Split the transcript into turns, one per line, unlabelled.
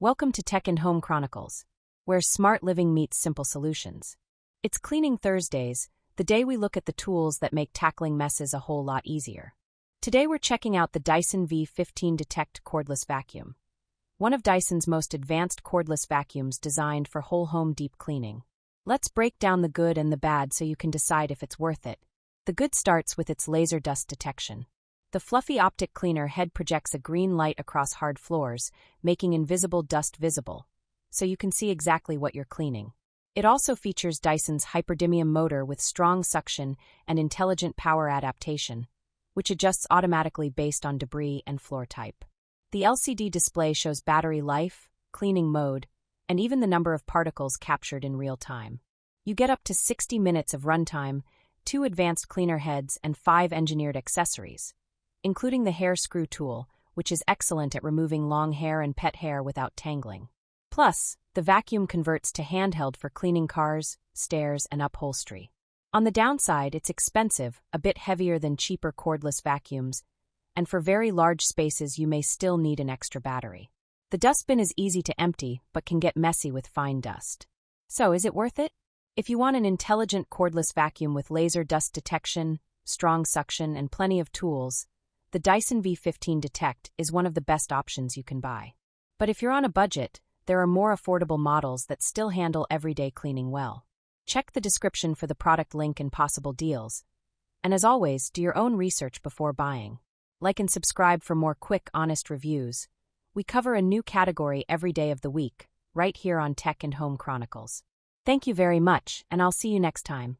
Welcome to Tech and Home Chronicles, where smart living meets simple solutions. It's Cleaning Thursdays, the day we look at the tools that make tackling messes a whole lot easier. Today we're checking out the Dyson V15 Detect Cordless Vacuum, one of Dyson's most advanced cordless vacuums designed for whole home deep cleaning. Let's break down the good and the bad so you can decide if it's worth it. The good starts with its laser dust detection. The fluffy optic cleaner head projects a green light across hard floors, making invisible dust visible, so you can see exactly what you're cleaning. It also features Dyson's hyperdymium motor with strong suction and intelligent power adaptation, which adjusts automatically based on debris and floor type. The LCD display shows battery life, cleaning mode, and even the number of particles captured in real time. You get up to 60 minutes of runtime, 2 advanced cleaner heads, and 5 engineered accessories, including the hair screw tool, which is excellent at removing long hair and pet hair without tangling. Plus, the vacuum converts to handheld for cleaning cars, stairs, and upholstery. On the downside, it's expensive, a bit heavier than cheaper cordless vacuums, and for very large spaces you may still need an extra battery. The dustbin is easy to empty, but can get messy with fine dust. So, is it worth it? If you want an intelligent cordless vacuum with laser dust detection, strong suction, and plenty of tools, the Dyson V15 Detect is one of the best options you can buy. But if you're on a budget, there are more affordable models that still handle everyday cleaning well. Check the description for the product link and possible deals. And as always, do your own research before buying. Like and subscribe for more quick, honest reviews. We cover a new category every day of the week, right here on Tech and Home Chronicles. Thank you very much, and I'll see you next time.